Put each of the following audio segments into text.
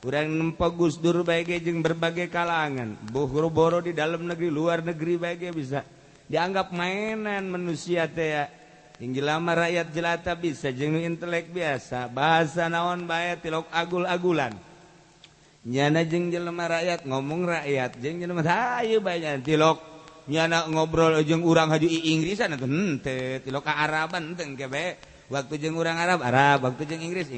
Urang nempa Gus Dur bae jeung berbagai kalangan, boro-boro di dalam negeri, luar negeri bae bisa. Dianggap mainan manusia teh ya. Yang jelema rakyat jelata bisa jeung intelek biasa, bahasa naon bae tilok agul-agulan. Nyana jeung jelema rakyat ngomong rakyat, jeung jelema hayu bae tilok nyana ngobrol jeung urang haju Inggrisan atuh henteu, tilok ka Araban henteu kebe. Waktu jeung urang Arab, waktu jeung Inggris.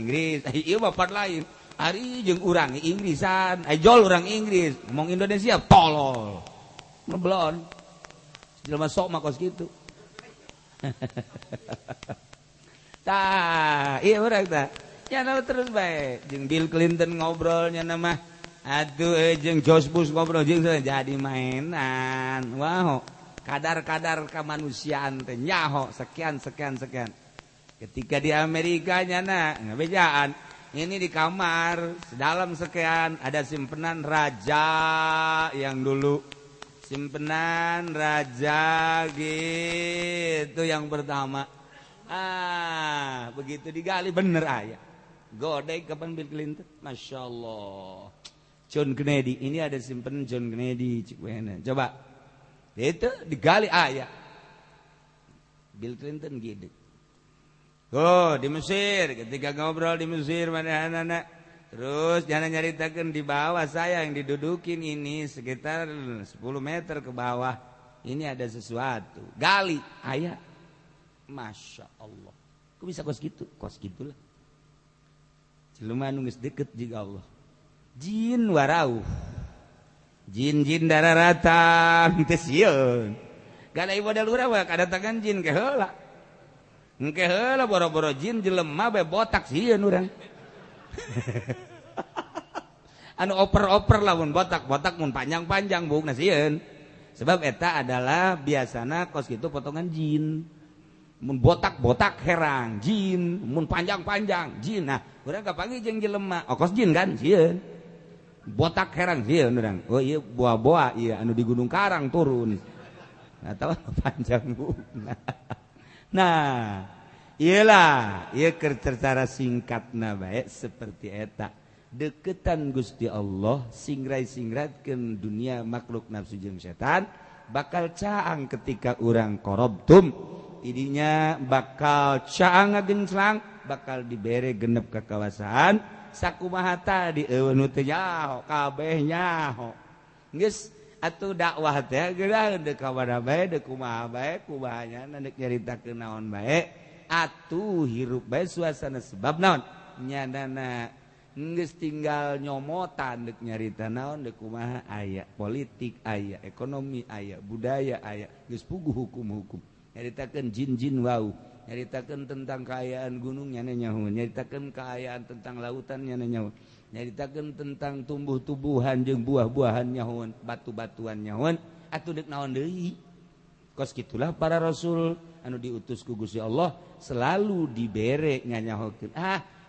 Ieu bapat lain. Ari jeung urang Inggrisan, jol urang Inggris, ngomong Indonesia tolol. Ngeblon. Jelema sok mah kos kitu. Tah, ieu urang tah. Nya terus bae jeung Bill Clinton ngobrolnya mah atuh jeung George Bush ngobrol jeung jadi mainan. Wow, kadar-kadar kemanusiaan teh nyaho sekian. Ketika di Amerika nyana ngabejaan. Ini di kamar, sedalam sekian ada simpenan raja yang dulu. Simpenan raja gitu yang pertama. Begitu digali bener aya. Godek kapan Bill Clinton? Masya Allah. John Kennedy, ini ada simpenan John Kennedy. Coba. Itu digali aya. Bill Clinton gitu. Oh di Mesir, ketika ngobrol di Mesir mana anak-anak, terus jangan nyaritakan di bawah saya yang didudukin ini sekitar 10 meter ke bawah, ini ada sesuatu, gali, ayah, masya Allah, kok bisa kos gitulah, jelema nunggu deket juga Allah, jin warau, jin dararatan, tesiun, gak ada ibadah lurah, ada tangan jin keheula. Engke heula boro-boro jin jelema bae botak sieun urang. Anu oper-oper lamun botak mun panjang-panjang bungna sieun. Sebab eta adalah biasana kos kitu potongan jin. Mun botak-botak herang jin, mun panjang-panjang jin. Nah, urang kapanggih jeung jelema, kos jin kan sieun. Botak herang sieun urang. Oh ieu boa-boa ieu anu di Gunung Karang turun. Atawa panjang bungna. Nah, iyalah, ieu keur cara singkatna bae seperti eta. Deketan Gusti Allah singrai-singratkeun dunia makhluk nafsu jeung setan bakal caang ketika urang korobtum. Idinya bakal caang ngagenclang, bakal dibere genep kekuasaan. Sakumaha tadi eueun teh nyaho, kabeh nyaho. Geus atuh dakwah teh geura deuk ka mana bae, deuk kumaha bae, kubahanya deuk nyaritakeun naon bae, atuh hirup bae suasana sebab naon? Nyadana geus tinggal nyomotan deuk nyarita naon, deuk kumaha aya politik, aya ekonomi, aya budaya, aya geus puguh hukum-hukum. Nyaritakeun jin-jin wau, nyaritakeun tentang kaayaan gunung nyana nyahoun, nyaritakeun kaayaan tentang lautan nyana nyahoun. Nyaritakeun tentang tumbuh-tumbuhan jeung buah-buahan nyahoun, batu-batuan nyahoun, atuh deuk naon deui? Kos kitulah para rasul anu diutus ku Gusti Allah selalu dibere nganyahokeun.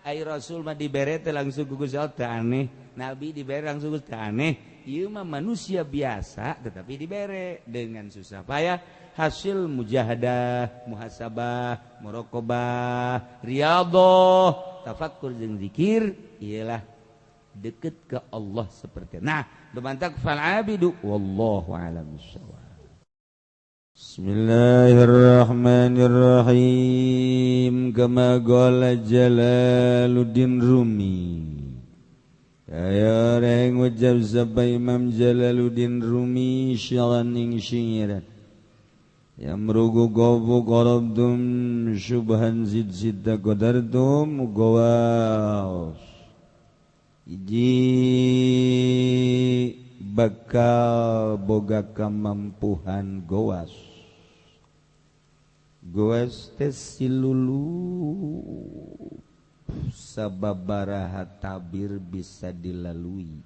Ai rasul mah dibere teh langsung ku Gusti Allah teh aneh, nabi dibere langsung teh aneh. Ieu mah manusia biasa tetapi dibere dengan susah payah hasil mujahadah, muhasabah, muraqabah, riyadhah, tafakkur jeung zikir, ialah deket ke Allah seperti itu. Nah, bemantak fal abidu wallahu a'lam bissawab. Bismillahirrahmanirrahim. Kama qala Jalaluddin Rumi. Ya orang ucap sampai Imam Jalaluddin Rumi syaraning syirat. Yamrugu qawu qarabtum syubhan zid qadartum gawas. Iji bakal boga kemampuan goas tes silulu sababaraha tabir bisa dilalui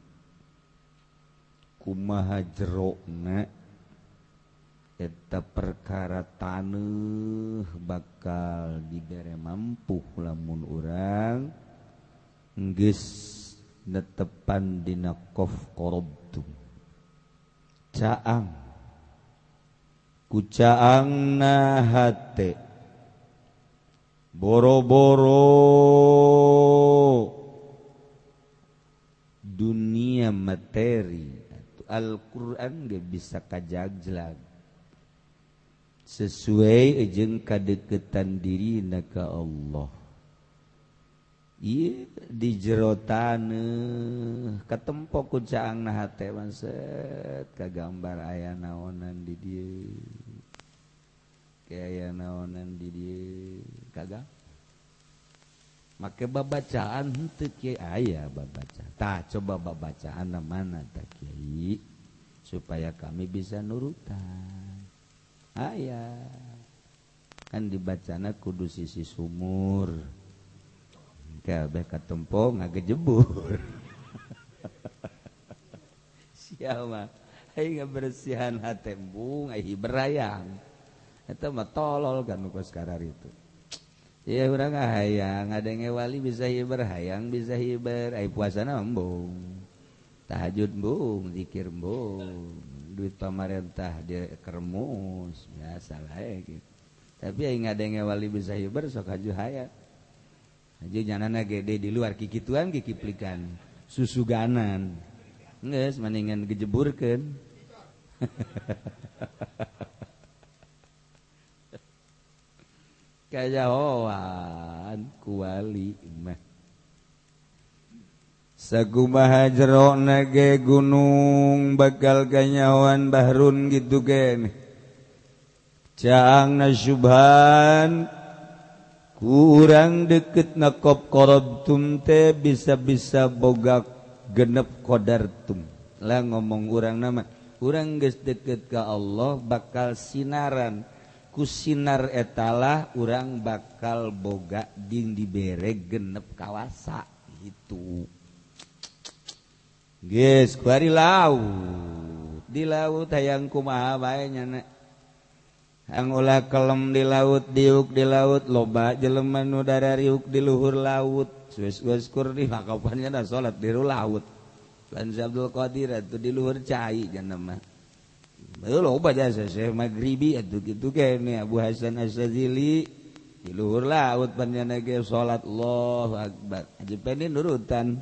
kumaha jerona eta perkara taneuh bakal dibere mampu lamun urang geus netepan dina qaf qarabtum caang ku caangna hate boro-boro dunia materi. Al-Quran dia bisa kajaglag sesuai jeung kadeketan dirina ka Allah. Iya di jero taneuh katempo ku caangna hate manset kagambar aya naonan di dieu. Kayak naonan di dieu kagak. Make babacaan henteu kieu aya babaca. Tah coba babacaan mana tah kiai supaya kami bisa nurutan. Aya kan dibacana kudu sisi sumur. Kabeh katempo ngagejebur. Sia mah ai ngabersihan hate embung ai berayang. Eta mah tolol kan nu sekarang itu. Ya urang hayang ngadenge wali bisa hiber hayang bisa hiber ai puasana embung. Tahajud embung, zikir embung, duit pamarentah dia kermus biasa lah gitu. Tapi ai ngadenge wali bisa hiber sok haju hayang. Haju nyanana gede di luar kikituan kikiplikan susuganan. Geus mendingan gejeburkeun. Kajahoan kuali mah sakumaha jerona ge gunung bakal kanyawan bahrun gitu gen caangna subhan kurang deket nakop korobtum teh bisa-bisa boga genep kodartum lah ngomong urang nama urang geus deket ka Allah bakal sinaran sinar etalah urang bakal boga ding dibere genep kawasa gitu. Geus kuari laut di laut hayang kumaha bae nyana hayang ulah kelem di laut diuk di laut loba jelema nu darariuk di luhur laut geus kur di makapannya da salat di laut lan Abdul Qadir atuh di luhur cai cenah mah. Loba jasa Syekh Maghribi atuh kitu kene Abu Hasan Asyadzili di luhur laut panjana ge salat Allahu Akbar. Haji Peni nurutan.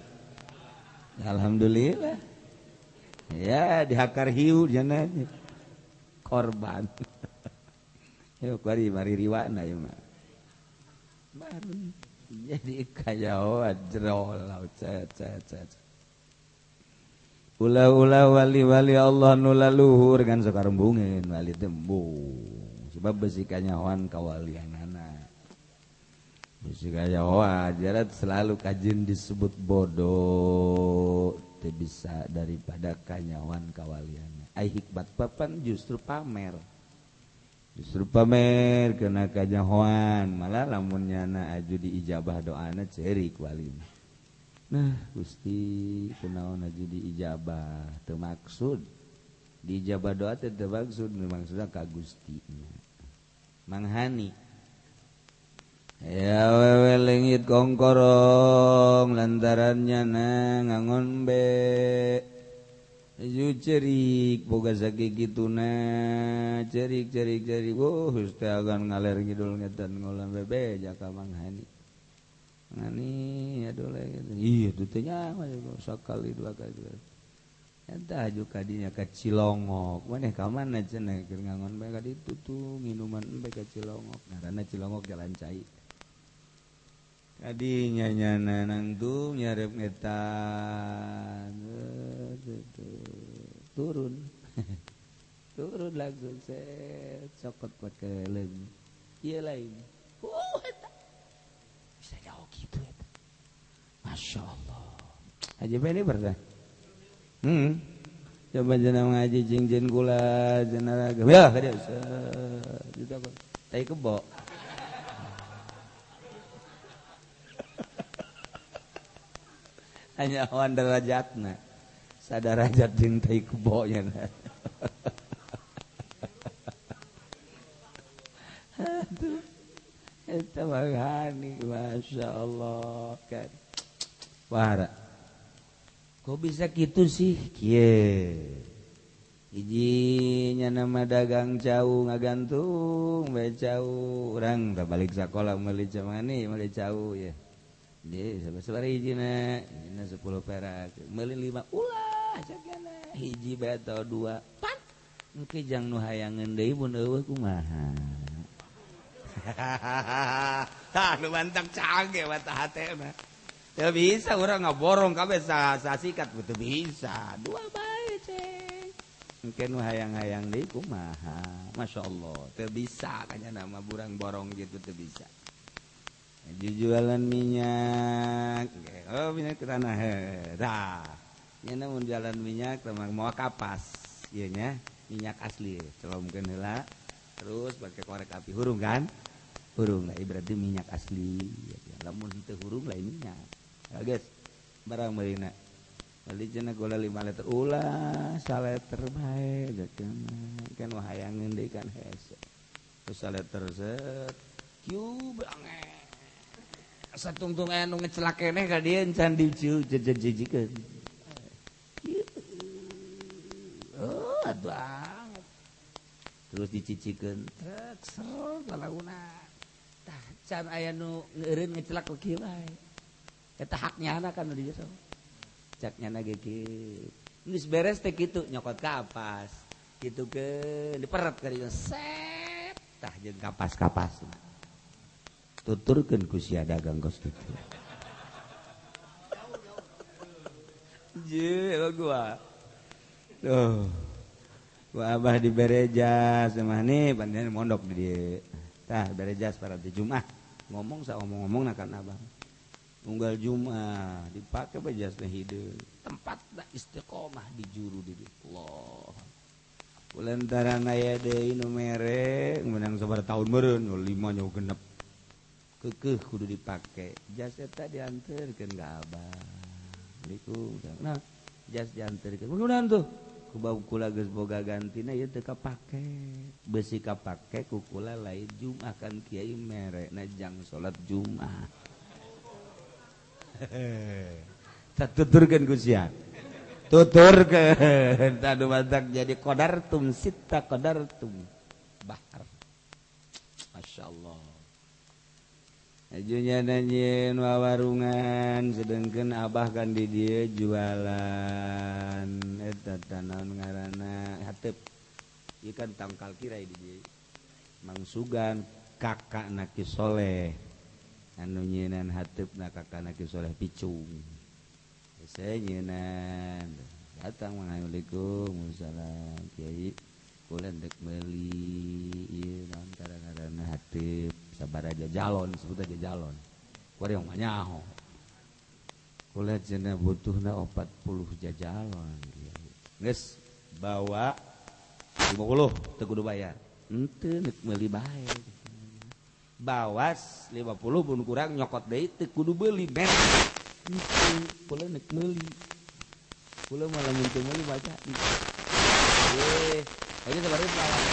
Alhamdulillah. Ya dihakar hiu jana korban. Yo kuari mari riwana ieu mah. Baru jadi kaya jero laut cet. Ulah-ulah wali-wali Allah nu laluhur kan sakarembungeun wali teh embung sebab besi kanyahoan kawalianana. Besi kanyahoan jarat selalu kajian disebut bodoh teu bisa daripada kanyahoan kawalianna. Ai hikmat papan justru pamer. Justru pamer kena kanyahoan malah lamun nyana aju diijabah doana ceurik walina. Nah Gusti kunaon aja diijabah teu maksud diijabah doa teh teu maksud maksudna ka Gusti manghani ya wewe leungit kongkorong lantarannya ngangon be aju cerik boga sakikituna cerik teh agan ngaler ngidul ngedan ngolam bebe jaka manghani ngani aduh gitu. Iya itu tanya sekali dua kali. Entah juga kadinya ka Cilongok. Maneh ka mana cenah keur ngangon bae ka ditu tuh minuman bae ka Cilongok. Ngaranna Cilongok Jalan Cai. Kadinya nyana nangtung nyarep ngetan. Turun. Turun langsung set sokot pakai lem. Ieu lain. Bisa jauh gitu ya. Masya Allah. Haji Peni pernah. Coba jenang ngaji jing kula jenaraga. Ya kada juta kok. Tai kebo. Hanya awan derajatna. Sadarajat jeung tai kebo nya. Aduh. Eta magani Masya Allah kan. Wahara. Kok bisa gitu sih? Kieu. Hijinya nama dagang cau ngagantung bae cau urang da balik sakola meuli camani meuli cau ya. Dia sabar hijina 10 perak meuli 5 ulah sakana hiji bae atau 2 pan engke jang nu hayangeun deui mun eueuh kumaha. Tah nu mantap canggih mata hate mah. Teu bisa urang ngaborong kabeh sikat teu bisa. 2 bae ceng. Engke nu hayang-hayang deui kumaha. Masyaallah teu bisa kanya nama burang borong gitu teu bisa. Jualan minyak. Oh minyak ke tanah. Tah. Nya mun jualan minyak teh mau kapas. Ieu nya minyak asli. Celomkeun heula terus pakai korek api hurung kan? Hurung lah berarti minyak asli. Lamun teu hurung lain minyak. Guys, barang meulina. Beli cenah gula 5 liter ulah 1 liter bae kan wah hayangeun deui kan hese. Terus 1 liter set kieu banget. Satungtung anu ngecelak keneh ka dieu encan dicu jejejikeun. Oh, banget. Terus dicicikeun trek ser lalauna. Tah can aya nu ngeureun ngecelak ku kieu bae. Eta haknya anak kan di so. Caknya ge kieu. Geus beres teh kitu nyokot kapas. Kitu ke diperet ka dieu set. Tah jeung kapas-kapas. Tuturkeun ku sia dagang kos kitu. Je gua. Tuh. Gua abah di berejas mah nih pandeun mondok di dieu. Tah berejas para di Jumat. Ngomong ngomong kan abang. Unggal Jumat dipakai bejasna hideung. Tempatna istiqomah di juru di Allah. Kulantaran aya deui nu mere menang sabar taun meureun 5 nyawa genep. Keukeuh kudu dipake. Jas eta dianterkeun ka abah. Assalamualaikum. Nah, jas dianterkeun. Mudah-mudahan tuh ku kula geus boga gantina ieu teu kapake. Besi kapake ku kula lain Jumat kan kiai merekna jang salat Jumat. Tuturkeun ku sia. Tuturkeun tadu matak jadi qadartum sitta qadartum bahar. Masyaallah. Ajunya nanyeun wawarungan sedengkeun abah kan di dieu jualan eta tanaon ngaranna hateup. Ieu kan tangkal kirai di dieu. Mang Sugan kakakna Ki Soleh. Anu nyeunan hateupna kakakna Ki Soleh Picung. Saya nyeunan datang Assalamualaikum Waalaikumsalam Kiai kula dek meuli ieu naon kadang-kadang hateup sabaraha jalon sebut aja jalon. Kuring mah nyaho. Kula cenah butuhna 40 jajalon. Geus bawa 50 teu kudu bayar. Henteu neuk meuli bae. Bawas 50 pun kurang nyokot deui teu kudu beuli men. Kula neuk meuli. Kula malah mun teu meuli baca. Ayo sabaraha lawan.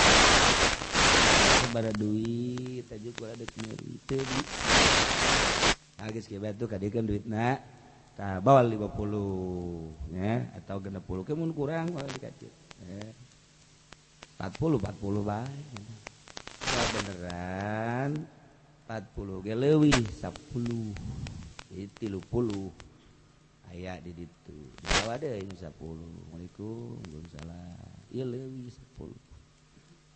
Sabaraha duit aja kula deuk meuli teu di. Geus kieu batu kadikeun duitna. Tah bawa 50 ya atau 60 ke mun kurang bawa dikacil. 40 bae. Beneran 40 ge leuwih 10 jadi 30 aya di ditu bawa deui 10. Assalamualaikum Waalaikumsalam ieu leuwih 10.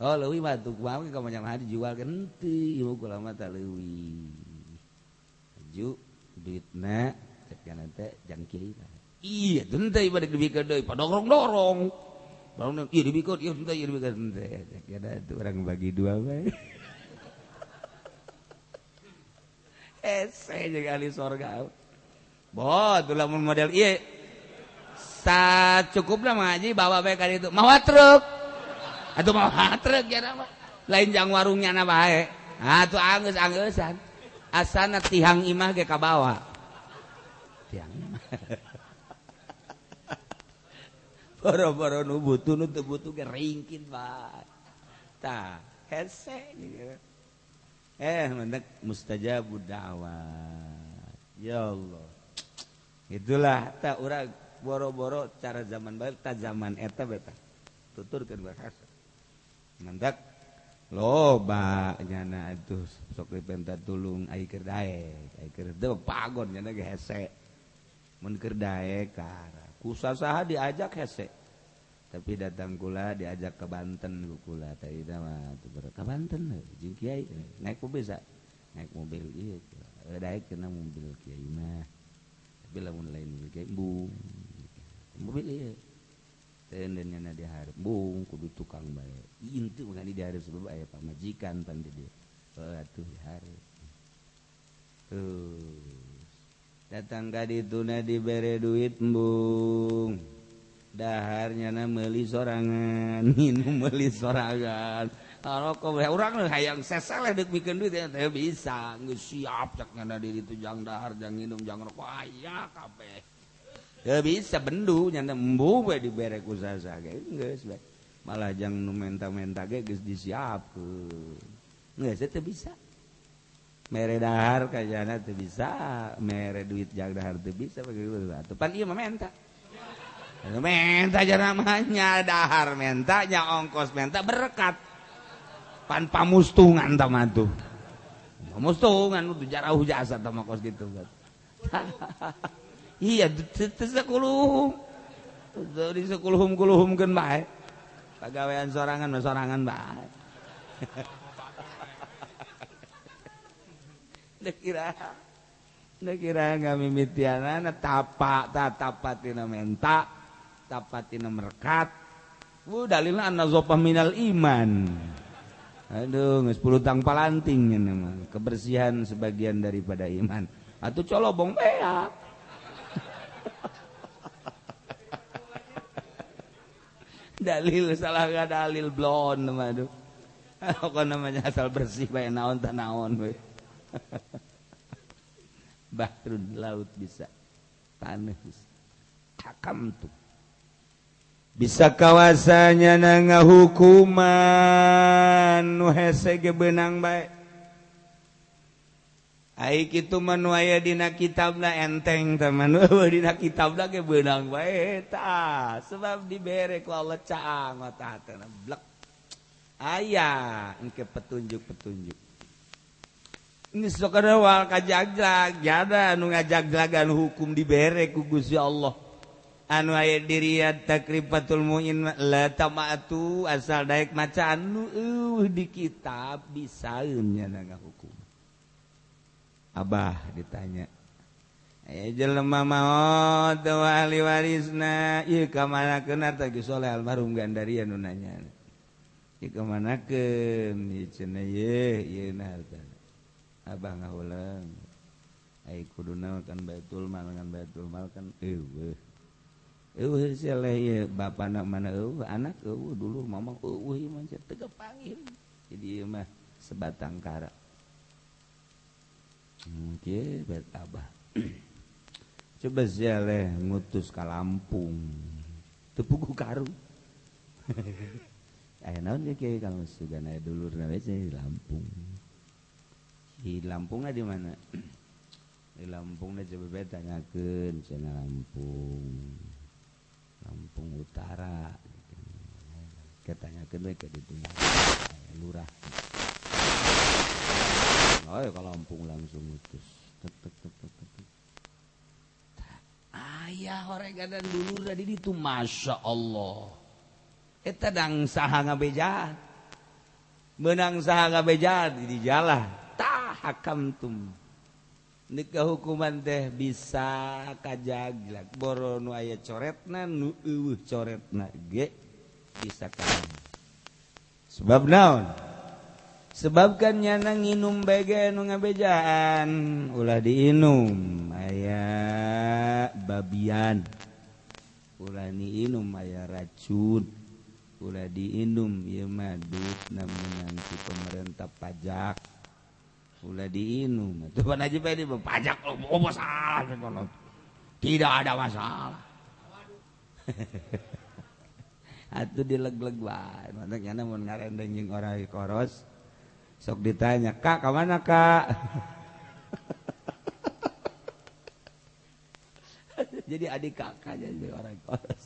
Oh leuwih mah tuh kumaha ka manyang dijual kan henteu ieu kula mah teh leuwih aju duitna cek kana teh jang kieu iya teu teh bade dibikeun deui padorong-dorong baru ieu dibikeun ieu teh ieu dibikeun teh kada tuh urang bagi 2 bae. Ese jeung ahli sorga. Boh, tuh lamun model ieu. Sacukupna mah ngaji bawa bae ka ditu. Mawa truk. Atuh mawa truk ya mah. Lain jang warungnya na bae. Atuh anggeus-angeusan. Asana tihang imah ge ka bawa. Tihang imah. Boro-boro nu butuh nu teu butuh ge ringkin bae. Tah, hese gitu. Mendak mustajabud da'wat. Ya Allah. Itulah tak urang boro-boro cara zaman bae ta zaman eta beta. Tuturkeun bahasa. Mendak loba nyana atuh sok dipenta tulung ai keur daek ai keur teu pagon nyana ge hese mun keur daek kusaha diajak hese tapi datang kula diajak ke Banten ku kula tadi mah ke Banten jeung kiai naik mobil sa naik mobil ieu daek kena mobil kiai mah tapi lamun lain mobil kiai embung mobil ieu teu nyana dihareup bung kudu tukang bae intu mangani dihareup sebab aya pamajikan pan di dieu atuh dihareup datang ka dituna dibere duit embung daharnya na meuli sorangan minum meuli sorangan rokok urang hayang seseleh deuk mikeun duit teh bisa geus siap cak nyana di ditu jang dahar jang nginum jang rokok aya kabeh teu bisa bendu nyana embung we dibere ku sasa ge geus bae malah jang nu menta-menta ge geus disiapkeun geus teu bisa mere dahar kajana teu bisa mere duit jang dahar teu bisa begitu atuh pan ieu mah menta namanya dahar mentanya ongkos menta berkat pan pamustungan tama tuh pamustungan itu jarauh jasa tama kos gitu kan iya sekuluhum di sekuluhum-kuluhumkeun bae pagawean sorangan bae kira ngamimitianana tapatina menta tapatina merkat dalilna an-nazafah minal iman aduh geus pulutang palanting nya mah kebersihan sebagian daripada iman atuh colobong beak dalil salah dalil blon mah aduh apa namanya asal bersih bae naon tah naon we bahrun laut bisa tanah bisa hakam tuh bisa kawasanya na ngahukuman nu hese ge beunang bae ai kitu mah nu aya dina kitabna enteng teman dina kitabna ge beunang bae tah sebab dibere ku Allah caang mata teh blek aya engke petunjuk-petunjuk ini sakada wal kajaglag jada anu ngajaglagan hukum dibere ku Gusti Allah anu aya di Riyad Takrifatul Mu'in la tamatu asal daek maca anu di kitab bisaeun nya ngahukum abah ditanya aya jelema maot teu ahli warisna ieu ka manakeun harta Ki Soleh almarhum Gandaria nu nanya ieu ka manakeun ieu cenah ieu na harta abah ngahulang ai kuduna kan baitul mal kan eueuh saleh ieu bapana mana eueuh anak eueuh dulur mamang eueuh ieu mah teu panggil jadi ieu mah sebatang kara kieu bet abah coba saleh ngutus ka Lampung teu puguh karu aya naon ge kieu kalau sugan aya dulurna we di Lampung di Lampungna di mana di Lampungna coba bae tanyakeun cenah Lampung Utara ketanyakeun we ke ditu lurah oh ya ka Lampung langsung utus aya horegadan dulur di ditu masya Allah eta dang saha ngabejaan menang saha ngabejaan di jalah tah hakamtum nikah hukuman teh bisa kajaglag boro nu aya coretna nu eueuh coretna ge bisa kan sebab naon sebab kan nyana nginum bege nu ngabejaan ulah diinum aya babian ulah diinum aya racun ulah diinum ieu mah duitna meunang ti pemerintah pajak ulah diinum. Tuh Pak Najib ini pajak oh masalah tidak ada masalah. Atuh dileg-leg bae. Makanya mun ngarendeng jeung orang koros sok ditanya, "Kak, ka mana, Kak?" Jadi adik kakaknya jadi orang koros.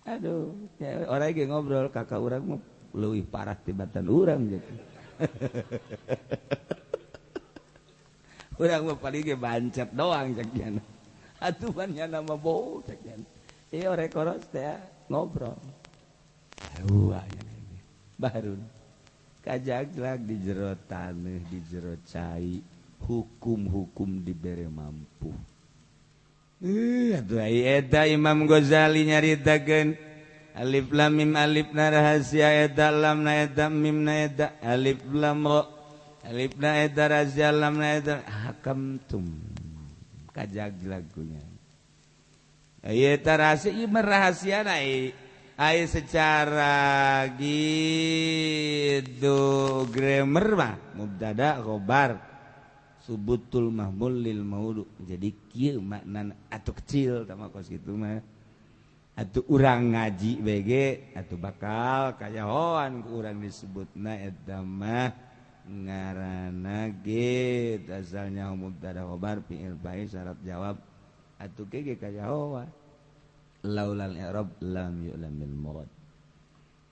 Aduh, ya, orang ge ngobrol kakak urang mah leuwih parah tibatan urang gitu. Urang mah paling ge bancet doang cek nya. Atuh nya nama bau cek nya. Ieu rekoros teh ngobrol. Wah nya baru kajaglag di jero taneuh di jero cai hukum-hukum dibere mampu. Atuh eta Imam Ghazali nyaritakeun alif lam mim alifna rahasia eta lamna eta mimna eta alif lam ra alifna eta rahasia lamna eta hakamtum kajaglag lagunya. Eta rahasia ieu rahasiana ai secara gitu grammar mah mubtada khobar subutul mahmul lil maudu jadi kieu makna atuh kecil tama kos kitu mah atuh urang ngaji BG atuh bakal kayahoan ku urang disebutna eta mah ngaranna ge asalnya mubtada khobar fi'il fa'il syarat jawab atuh ge kayahoan laulal i'rab lam yu'lamil murad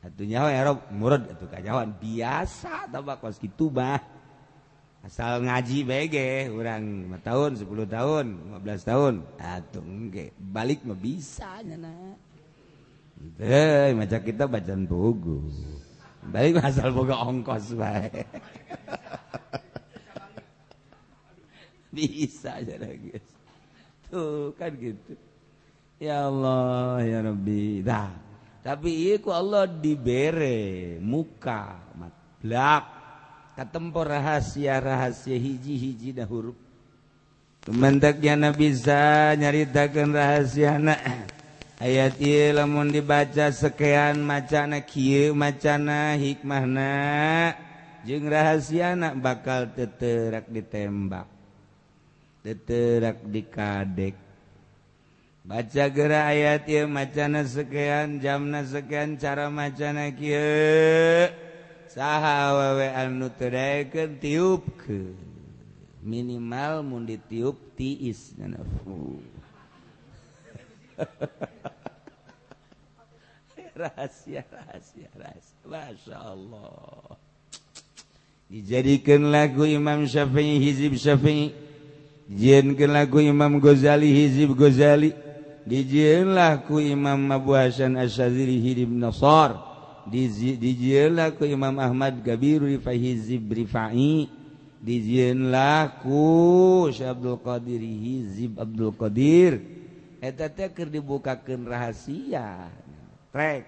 atunya i'rab murad atuh kajawan biasa tambah kos kitu mah asal ngaji bae ge urang 5 tahun 10 tahun 15 tahun atuh engke balik mah bisa nya teh maca kita bacaan buku balik mah asal boga ongkos bae bisa aja guys tuh kan gitu. Ya Allah ya Rabbi dah tapi ieu ku Allah dibere muka matlak katempor rahasia-rahasia hiji-hiji dah huruf mentaknya Nabi bisa nyaritakeun rahasiana ayat ieu lamun dibaca sekean macana kieu macana hikmahna jeung rahasiana bakal teu ditembak teu dikadek. Baca geura ayat ieu macana sekian jamna sekian cara macana kieu saha awewe anu teu daekeun tiupkeun minimal mun ditiup tiis cenah rahasia Masya Allah dijadikeun lagu Imam Syafi'i hizib Syafi'i dijieunkeun lagu Imam Ghazali hizib Ghazali dijieunlah ku Imam Abu Hasan Asy-Syadzili hizib Nasar dijieunlah ku Imam Ahmad Gabiru hizib Rifa'i dijieunlah ku Syekh Abdul Qadir hizib Abdul Qadir eta teh keur dibukakeun rahasia trek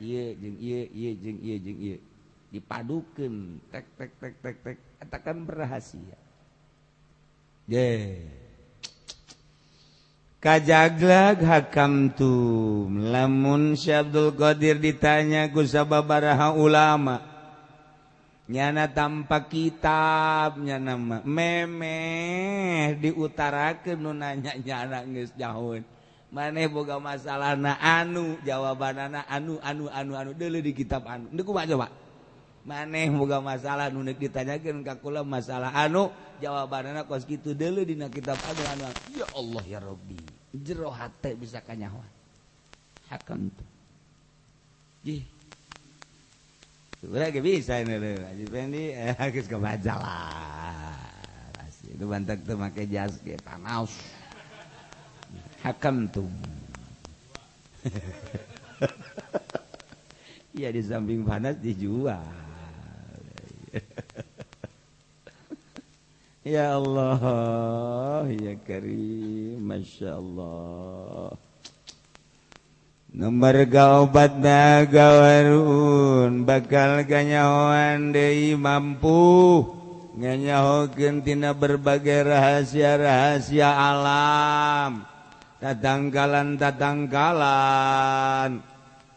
ieu jeung ieu dipadukeun tek eta kan berrahasia kajaglag hakamtum lamun Syekh Abdul Qadir ditanya ku sababaraha ulama nyana tanpa kitab nyana mah memeh diutarakeun nu nanya nyana geus nyahoeun maneh boga masalahna anu jawabanana anu deuleu di kitab anu deuk kumaha coba maneh boga masalah nu neuk ditanyakeun ka kula masalah anu jawabanana kos kitu deuleu dina kitab anu ya Allah ya Rabbi jero hate bisa kanyahoan hakam tuh ih sebenarnya bisa ini lho Haji Pendi geus kebaca lah itu bantak teu make jas ge tanaus hakam tuh iya di samping panas dijual ya Allah ya Karim Masya Allah nomor gaobatna gawarun bakal ganyahoan deui mampu nganyahokeun tina berbagai rahasia-rahasia alam tatangkalan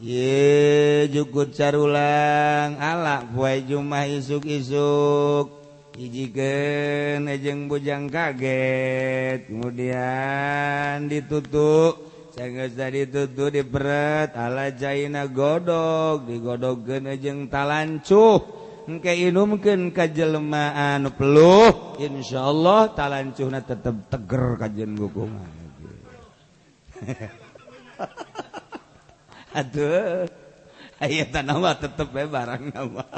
ye jukut carulang ala poe Jumat isuk-isuk hijikeun ejeng bujang kaget kemudian ditutuk sageus ditutuk diperet ala jaina godog digodogkeun ejeng talancuh engke inumkeun ka jelema anu peluh insyaallah talancuhna tetep teger kajen gukungan Aya tanah mah tetep we barang mah.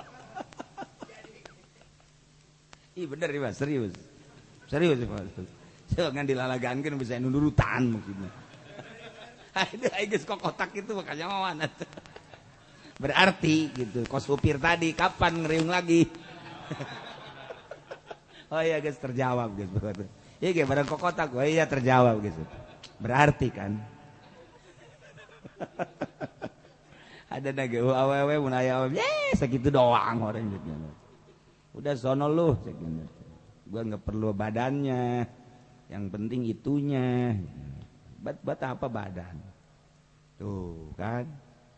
Ih bener nih Mas, serius. Serius Mas. Jangan dilalagaankeun bisa nurutan maksudnya. Aduh, geus kokotak itu makanya mana. Berarti gitu, kos supir tadi kapan ngeriung lagi? Oh iya guys terjawab guys. Iya kayak barang kokotak, oh iya terjawab guys. Berarti kan. Ada naga awewe mun aya segitu doang orang gitu. Udah sono lu gitu. Gua enggak perlu badannya. Yang penting itunya. Bat apa badan? Tuh kan.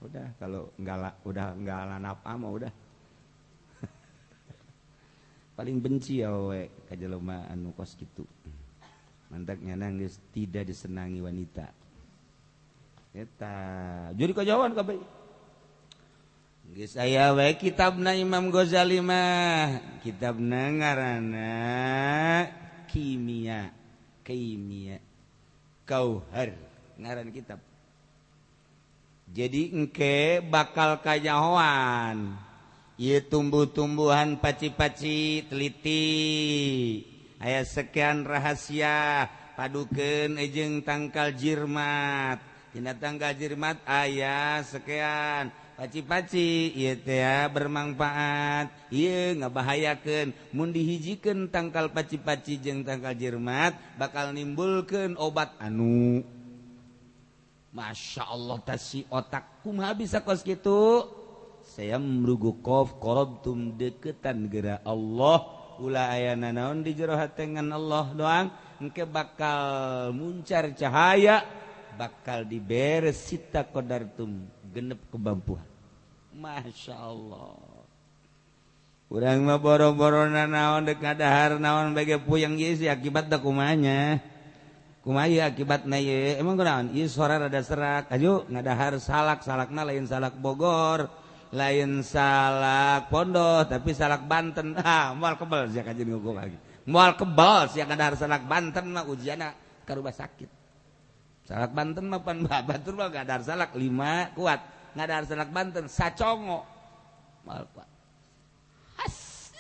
Udah kalau udah enggak lanap mah udah. Paling benci ya we ka jelema anu kos kitu. Mantaknya nangis tidak disenangi wanita. Eta jadi kajawan kabeh. Geus aya we kitabna Imam Ghazali mah, kitabna ngaranna Kimia. Kauhar ngaran kitab. Jadi engke bakal kajahoan. Ieu tumbuh-tumbuhan paci-paci teliti. Aya sekian rahasia padukeun jeung tangkal jirmat. Dina tangkal jirmat aya sekian paci-paci ieu teh bermanfaat. Ieu ngabahayakeun mun dihijikeun tangkal paci-paci jeung tangkal jirmat bakal nimbulkeun obat anu Masya Allah tasi otak kumaha bisa kos kitu. Saya merugu kof korobtum deketan geura Allah ulah ayana naon di jero hatengan Allah doang engke bakal muncar cahaya bakal diberes sita qadartum genep kemampuan. Masya Allah. Urang mah boro-borona naon dek ngadahar naon bage puyeng ieu si akibat da kumanya. Kumaha akibatna ieu emang kunaon ieu sora rada serak aju ngadahar salak-salakna lain salak Bogor lain salak Pondok tapi salak Banten moal kebal sia kajeun ngogong lagi moal kebal sia ngadahar salak Banten mah ujianna karuba sakit salak Banten mah pan batur mah ngadahar salak 5 kuat ngadahar salak Banten sacongo moal kuat has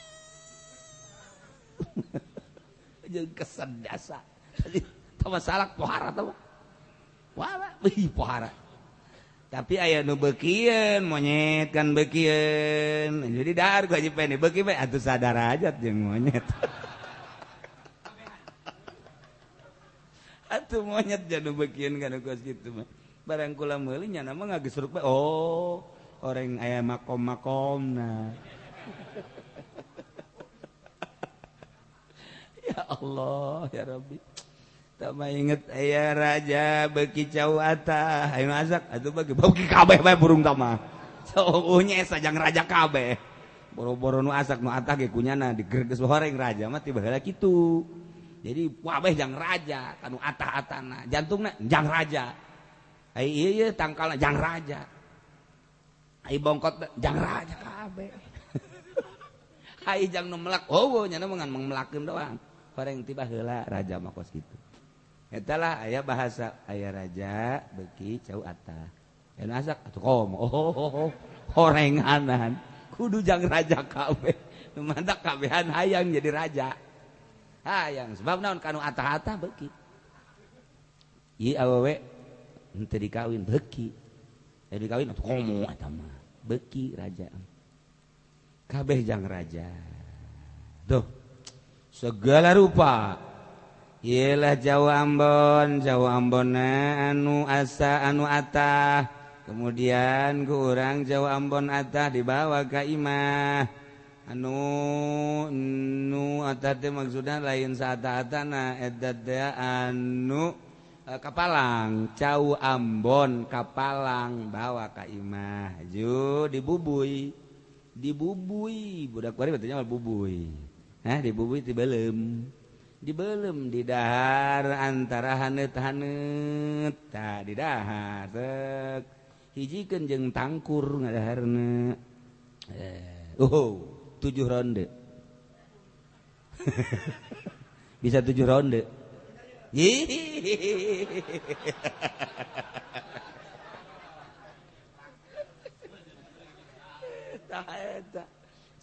jeung kesan jasa tama salak pohara tama wah pohara tapi aya nu beukieun monyet kan beukieun jadi dahar ku haji peni beuki bae atuh sadarajat jeung monyet atuh monyet janu beukieun kana kos kitu mah barang kula meuli nya mah ngagesruk bae oh orang aya makom-makomna ya Allah ya Rabbi. Tama inget aya raja beuki cau atah anu azak atuh beuki kabeh bae burung tama. So nyesa jang raja kabeh. Boro-boro nu azak nu atah ge kunyana digerges horeng raja mah tiba heula kitu. Jadi kabeh jang raja kanu atah-atahna jantungna jang raja. Ai ieu tangkalna jang raja. Ai bongkot jang raja kabeh. Ai jang nu melak nya mah ngan melakeun doang. Horeng tiba heula raja mah kos kitu. Etalah aya bahasa aya raja beuki cau atah. Anu azak atuh komo. Oh, horenganan. Kudu jang raja kabeh. Nu mantak kabehan hayang jadi raja. Hayang sebab naon kanu atah-atah beuki. Ieu awewe henteu dikawin beuki. Dikawin atuh komo eta mah. Beuki raja. Kabeh jang raja. Tuh. Segala rupa Yelah Jawa Ambonna anu asa anu atah. Kemudian ku urang Jawa Ambon atah dibawa ka imah. Anu atah teh maksudna lain saatah-atahna eta teh anu kapalang, Jawa Ambon kapalang bawa ka imah. Ju dibubui. Budak bari betulnya bubui. Dibubui ti beuleum. Dibelem di dahar antara hanet-hanet tah di dahar tek hijikeun jeung tangkur ngadaharna 7 ronde bisa 7 ronde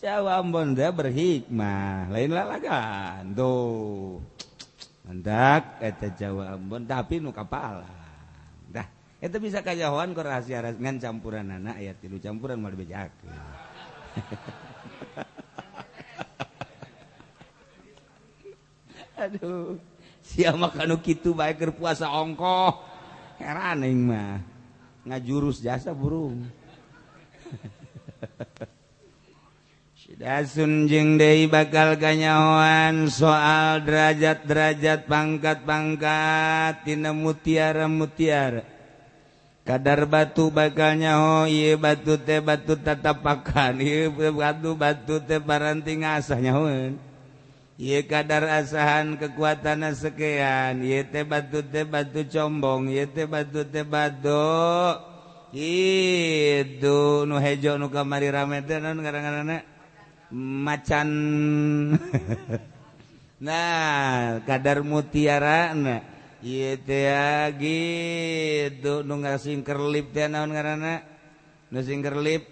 Jawa Ambon teh berhikmah, lain lalagan tuh. Hendak eta Jawa Ambon tapi nu kapalan. Dah, eta bisa kajahoan ku rahasia ngan campuran anak aya 3 campuran mah dibejakeun. Aduh, sia mah kanu kitu bae keur puasa ongkoh. Heran aing mah. Ngajurus jasa burung. Dasun jeung deui bakal kanyahoan soal derajat-derajat pangkat-pangkat tina mutiara-mutiara. Kadar batu bakal nyaho ieu batu teh batu tatapakan, ieu batu teh paranti ngasah nyahoeun. Ieu kadar asahan kekuatanna sekean, ieu teh batu combong, ieu teh batu itu nu hejo nu kamari rame teh naon ngaranna macan. Nah kadar mutiara na ieu teh gitu nu ngasingker lip teh naon ngaranna nu singker lip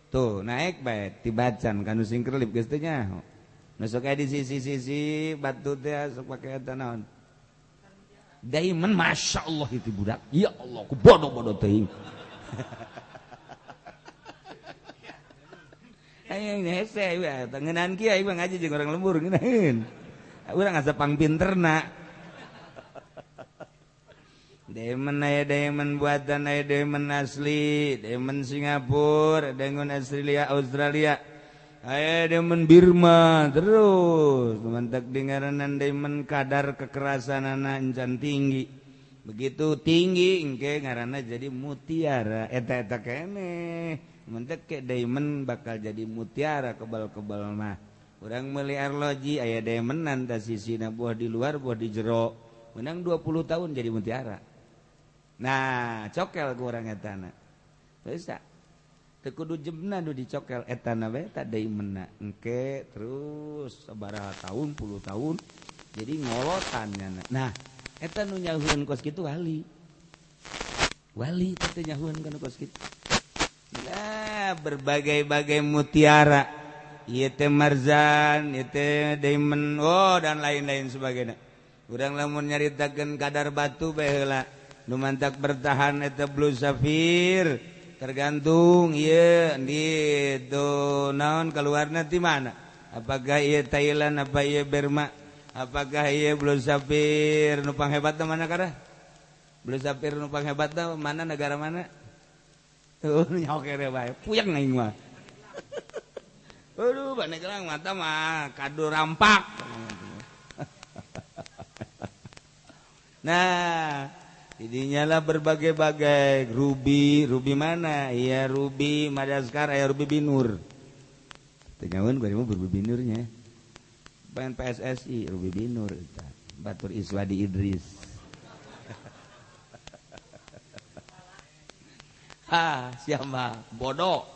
tuh naik bae tibacan kan nu singker lip geus teh nya nu sok aya di sisi-sisi batu teh sok pake eta naon diamond. Masyaallah itu budak ya Allah ku bodoh-bodoh teuing. Aing hese we tengenan kieu aing mah ngaji jeung urang lembur ngeunaheun. Urang asa pangpinterna. Diamond aya diamond buatan, aya diamond asli, diamond Singapura, diamond Australia. Aya diamond Birma terus. Mantak dengaranan diamond kadar kekerasanana encan tinggi. Begitu tinggi engke ngaranna jadi mutiara. Eta keneh. Mentek ke diamond bakal jadi mutiara kebal-kebal mah. Urang meuli arloji aya diamondan ta sisina buah di luar buah di jero. Menang 20 tahun jadi mutiara. Nah, cokel ku urang etana. Bisa. Teu kudu jemna nu dicokel etana we ta diamondna. Engke terus sabaraha tahun 10 tahun jadi ngolotannya. Nah, eta nu nyahueun kos kitu wali. Wali teh nyahueun kana kos kitu. Nah, berbagai-bagai mutiara, ieu teh marzan, ieu teh diamond, oh dan lain-lain sebagainya. Urang lamun nyaritakeun kadar batu bae heula, nu mantak bertahan eta blue sapphire, tergantung ieu di tu naon kaluarna ti mana. Apakah ieu Thailand, apa ieu Burma, apakah ieu blue sapphire nu panghebatna mana kada? Blue sapphire nu panghebatna mana negara mana? Tuh nyok kere bae, puyeng aing mah. Aduh, bane gelang mata mah kado rampak. Nah, idinya lah berbagai-bagai ruby mana? Iya ruby Madagaskar, aya ruby binur. Teu nyaweun bari mah ruby binurnya. Pemain PSSI ruby binur eta. Batur Iswadi Idris. Siapa bodoh.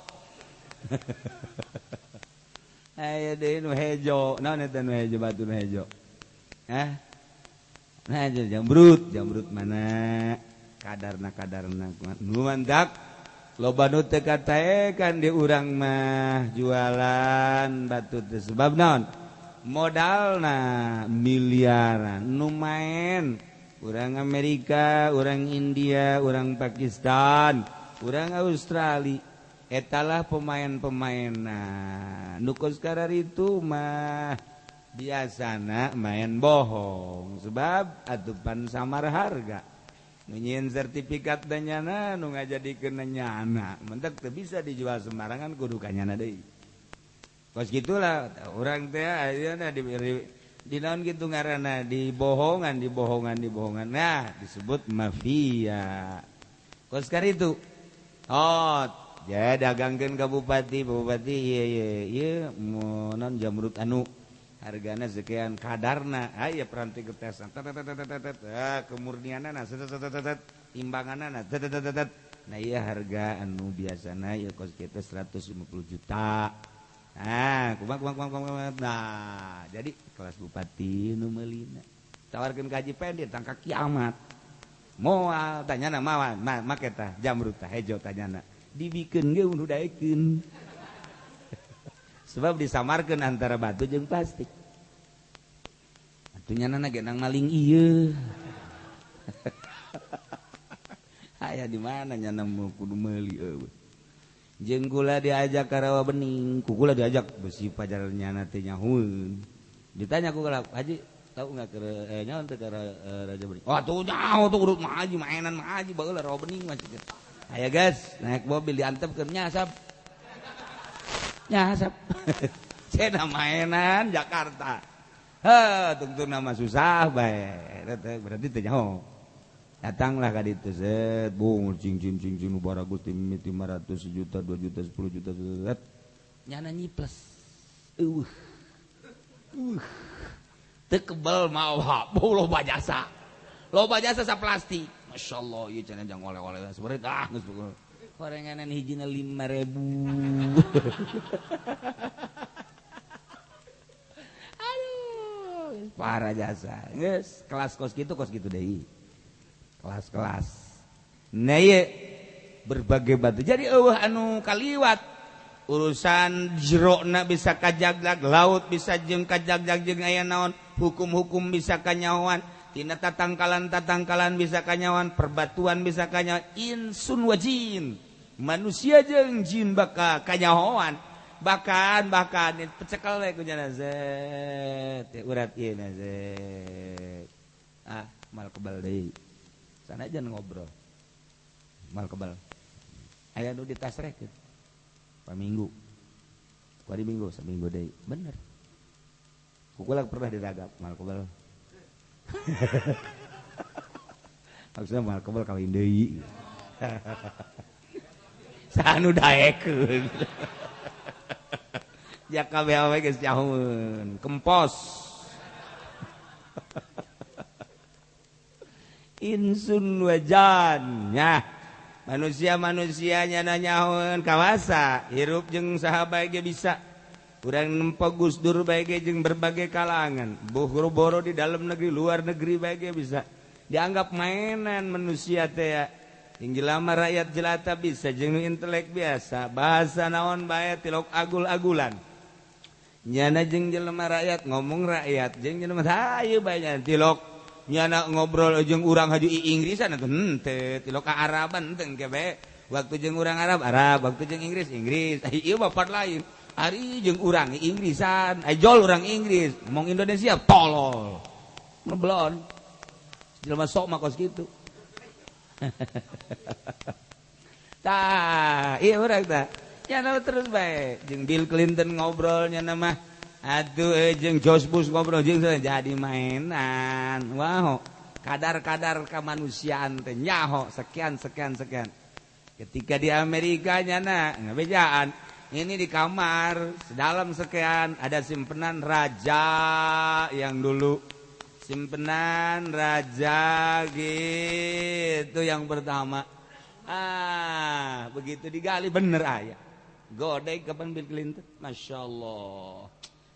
Ayo deh nu hejo, naon eta nu hejo batu nu hejo. Nah jambrut mana? Kadarna nu mandak loba nu teu kataekan di urang mah jualan batu teh sebab naon? Modalna miliaran nu main urang Amerika, urang India, urang Pakistan, urang Australia, etalah pemain-pemain. Nah, nukos karar itu mah biasana main bohong sebab atupan samar harga. Nunyiin sertifikat danyana nu ngajadikeun nyana, mentek teu bisa dijual sembarangan kudu kanyana deui. Kos gitulah urang teh ayeuna di naon kitu ngaranna dibohongan. Nah, disebut mafia. Kos kar itu oh, ya dagangkeun ka bupati ieu monon jamrut anu hargana sekian kadarna. Aya peranti ketesan. Kemurnianana timbanganana. Nah, ieu harga anu biasana ieu kos kitu 150 juta. Nah, kumaha. Nah, jadi kelas bupati nu meulina. Tawarkeun ka Haji Pendit tangka kiamat. Moal tanyana mawan make tah jamrut tah hejo tanyana dibikeun ge nu daekeun sebab disamarkan antara batu jeung plastik. Atunya nana ge nang maling ieu. Aya di mana nya nang kudu meuli eueuh. Jeung kula diajak ka rawa bening, ku kula diajak besi pajarnya teh nyahoeun. Ditanya ku kula, "Haji, tahu enggak ke nyaon teh ka Raja Bening?" "Oh, tuh nyaho tuh urut mah haji, mainan mah haji baheula rawa bening mah." Aya guys, naik mobil diantepkeun nyasap. Nyasap. Cenah mainan Jakarta. Tungtung nama susah bae. Berarti teh nyaho. Datanglah ka ditu set, bung cing nu baragus timit 500 juta, 2 juta, 10 juta set. Nyana nyiples. Teu kebel mah loba jasa. Loba jasa sa plastik. Masyaallah ieu cenah jang oleh-oleh saberit geus pokokna. Gorenganan hijina 5.000. Aduh, parah jasa. Geus kelas kos gitu deui. Kelas-kelas. Nah ieu berbagai batu. Jadi eueuh anu kaliwat urusan jerona bisa kajaglag, laut bisa jeung kajaglag jeung aya naon, hukum-hukum bisa kanyawan, tina tatangkalan bisa kanyawan, perbatuan bisa kanyawan, insun wa jin. Manusia jeung jin bakal kanyahoan. Bahkan pecekel we ku nya zet. Urat ieu na zet. Mal kebal deui. Sanajan ngobrol. Mal kebal. Aya nu ditasrekeun. Paminggu. Kuari minggu, saminggu deui. Bener. Kukula pernah diragap mal kebal. Maksudnya mal kebal kawin deui. Sanu daekeun. Ya kabeh we geus nyahoeun, kempos. Insun wajan nya. Manusia-manusianya nyahoeun kawasa, hirup jeung saha bae ge bisa. Urang nempo Gus Dur bae ge jeung berbagai kalangan, boro-boro di dalam negeri, luar negeri bae ge bisa. Dianggap mainan manusia teh ya. Yang jelema rakyat jelata bisa jeung intelek biasa, bahasa naon bae tilok agul-agulan. Nyana jeung jelema rakyat ngomong rakyat, jeung jelema hayu bae nya tilok nyana ngobrol jeung urang haju Inggrisan atuh henteu, tilok ka Araban teu engke bae. Waktu jeung urang Arab, waktu jeung Inggris. Ieu bapat lain. Ari jeung urang Inggrisan, jol urang Inggris, ngomong Indonesia tolol. Ngeblon. Jelema sok mah kos kitu. Iya urang tah. Nya terus bae jeung Bill Clinton ngobrolnya nama aduh jeung George Bush ngobrol jeung jadi mainan. Wow, kadar-kadar kemanusiaan teh nyaho sekian. Ketika di Amerika nyana ngabejaan ini di kamar sedalam sekian ada simpenan raja yang dulu simpenan raja gitu yang pertama. Begitu digali bener aya. Godek kapan Bill Clinton? Masya Allah.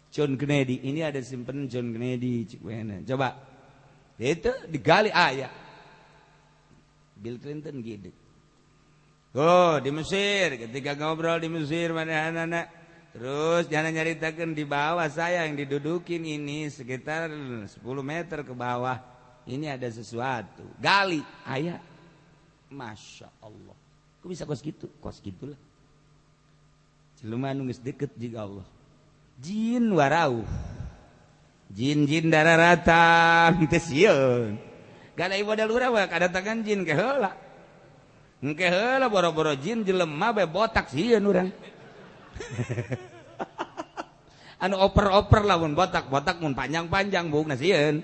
John Kennedy, ini ada simpenan John Kennedy. Coba. Itu digali aya. Bill Clinton gitu. Oh, di Mesir. Ketika ngobrol di Mesir mana anak-anak. Terus jangan nyaritakan di bawah saya yang didudukin ini sekitar 10 meter ke bawah. Ini ada sesuatu. Gali, ayah. Masya Allah. Kok bisa kos gitu? Kos gitulah. Jelema nu geus deket juga Allah. Jin warau. Jin dararatan teu sieun. Gada ibadah lurah we kadatangan jin ke heula. Engke heula boro-boro jin jelema bae botak sieun urang. Anu oper-oper lamun botak-botak mun panjang-panjang bungna sieun.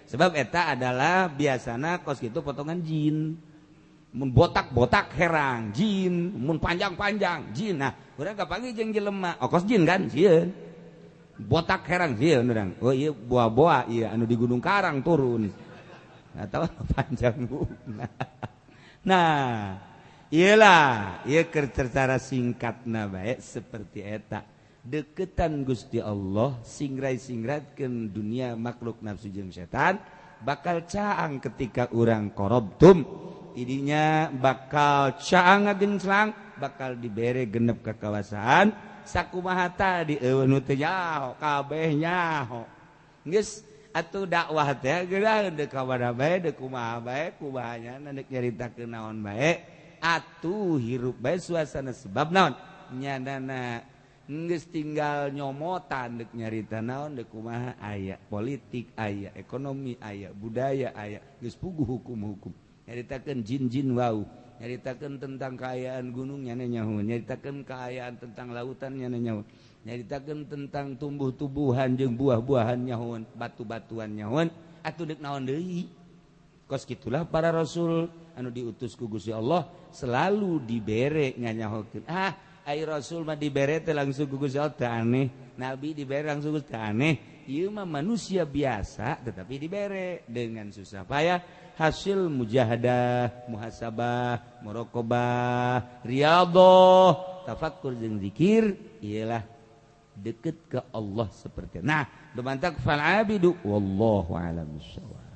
Sebab eta adalah biasana kos kitu potongan jin. Mun botak-botak herang jin, mun panjang-panjang jin. Nah, urang kapanggih jeung jelema, kos jin kan sieun. Botak herang sieun urang. Oh ieu boa-boa ieu anu di Gunung Karang turun. Atawa panjang bungna. Nah, iyalah, ieu keur cara singkatna bae seperti eta. Deketan Gusti Allah singrai-singratkeun dunia makhluk nafsu jeung setan bakal caang ketika urang korobtum idinya bakal caang ngagenclang bakal dibere genep kekuasaan sakumaha tadi nu teu nyaho kabeh nyaho geus atuh dakwah teh geura deuk ka mana bae deuk kumaha bae kubahanya deuk nyaritakeun naon bae atuh hirup bae suasana sebab naon nyadana geus tinggal nyomotan deuk nyarita naon deuk kumaha aya politik aya ekonomi aya budaya aya geus puguh hukum-hukum nyaritakeun jin-jin wau nyaritakeun tentang keayaan gunungnya nyaho nyaritakeun keayaan tentang lautannya nyaho nyaritakeun tentang tumbuh-tumbuhan jeung buah-buahan nyahoan batu-batuan nyahoan atuh deuk naon deui kos kitulah para rasul anu diutus ku Gusti Allah selalu dibere nganyahokeun ai rasul mah dibere teh langsung ku Gusti Allah teu aneh nabi dibere langsung teu aneh ieu mah manusia biasa tetapi dibere dengan susah payah hasil mujahadah muhasabah muraqabah riyadhah tafakkur jeung zikir ialah deket ke Allah seperti nah dumantak fal abidu wallahu a'lam bissawab.